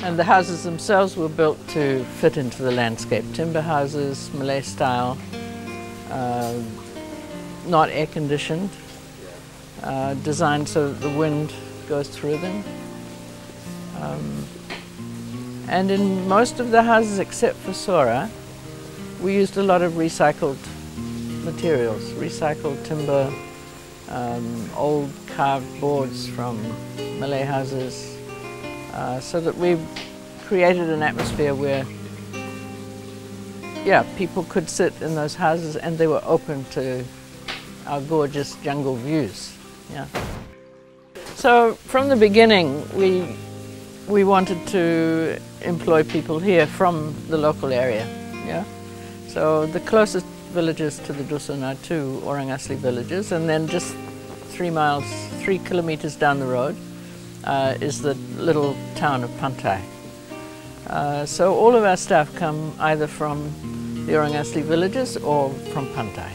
And the houses themselves were built to fit into the landscape. Timber houses, Malay style, not air conditioned, designed so that the wind goes through them. And in most of the houses except for Sora, we used a lot of recycled materials, recycled timber, old carved boards from Malay houses, so that we've created an atmosphere where, yeah, people could sit in those houses and they were open to our gorgeous jungle views. Yeah. So from the beginning, we wanted to employ people here from the local area. Yeah. So the closest villages to the Dusun are two Orang Asli villages, and then just 3 kilometers down the road is the little town of Pantai. So all of our staff come either from the Orang Asli villages or from Pantai.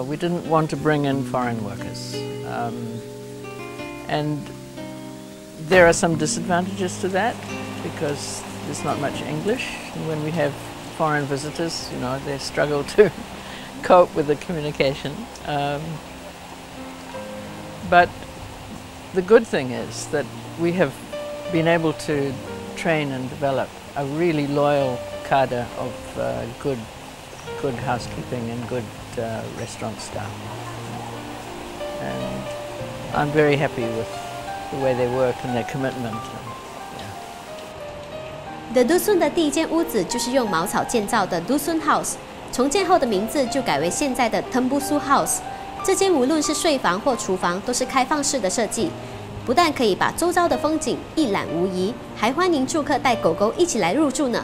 We didn't want to bring in foreign workers. And there are some disadvantages to that because there's not much English. And when we have foreign visitors, you know, they struggle to cope with the communication. But the good thing is that we have been able to train and develop a really loyal cadre of good housekeeping and good restaurant staff. And I'm very happy with the way they work and their commitment. The Dusun 的第一间屋子就是用茅草建造的 Dusun House， 重建后的名字就改为现在的 Tembusu House。这间无论是睡房或厨房都是开放式的设计，不但可以把周遭的风景一览无遗，还欢迎住客带狗狗一起来入住呢。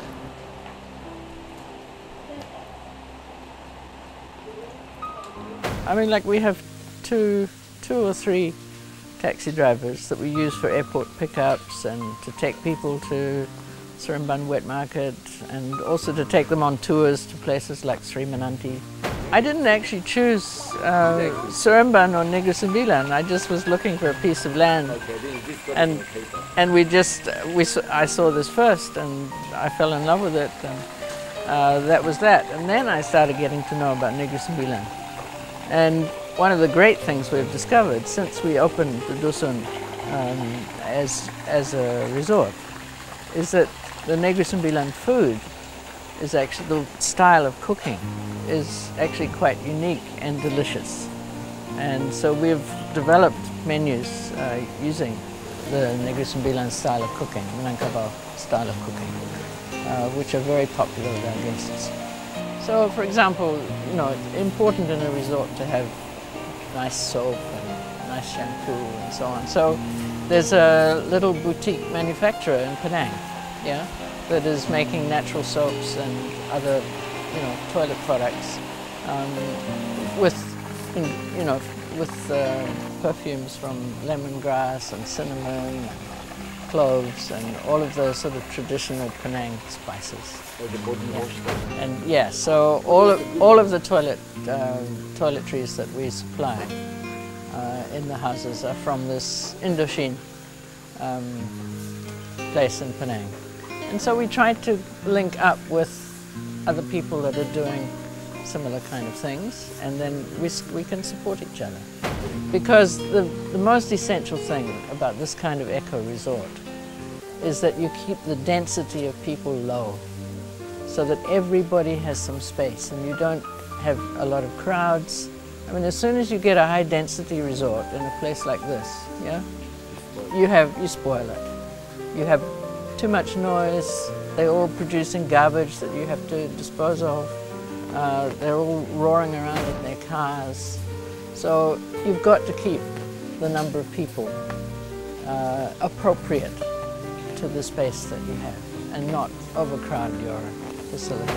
I mean, like we have two or three taxi drivers that we use for airport pickups and to take people to Seremban Wet Market and also to take them on tours to places like Sri Menanti. I didn't actually choose Seremban or Negeri Sembilan. I just was looking for a piece of land, and I saw this first and I fell in love with it, and that was that. And then I started getting to know about Negeri Sembilan. And one of the great things we've discovered since we opened the Dusun as a resort is that the Negeri Sembilan food is actually, the style of cooking is actually quite unique and delicious. And so we've developed menus using the Negeri Sembilan style of cooking, Minangkabau style of cooking, which are very popular with our guests. So, for example, you know, it's important in a resort to have nice soap and nice shampoo and so on. So there's a little boutique manufacturer in Penang, yeah, that is making natural soaps and other, you know, toilet products with perfumes from lemongrass and cinnamon, and cloves, and all of the sort of traditional Penang spices. Yeah. And yeah, so all of the toiletries that we supply in the houses are from this Indochine place in Penang. And so we try to link up with other people that are doing similar kind of things, and then we can support each other. Because the most essential thing about this kind of eco resort is that you keep the density of people low, so that everybody has some space and you don't have a lot of crowds. I mean, as soon as you get a high density resort in a place like this, yeah, you spoil it. You have too much noise, they're all producing garbage that you have to dispose of, they're all roaring around in their cars. So you've got to keep the number of people appropriate to the space that you have and not overcrowd your facility.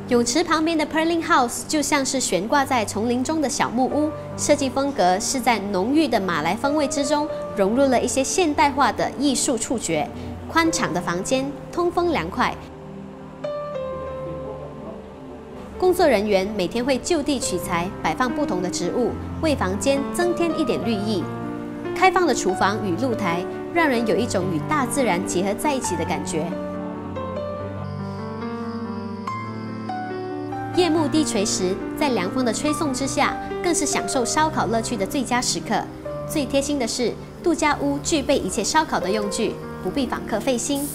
《泳池旁边的 Perling House 就像是悬挂在丛林中的小木屋，设计风格是在浓郁的马来风味之中，融入了一些现代化的艺术触觉。宽敞的房间，通风凉快。工作人员每天会就地取材，摆放不同的植物，为房间增添一点绿意。开放的厨房与露台，让人有一种与大自然结合在一起的感觉。夜幕低垂时，在凉风的吹送之下，更是享受烧烤乐趣的最佳时刻。最贴心的是，度假屋具备一切烧烤的用具，不必访客费心。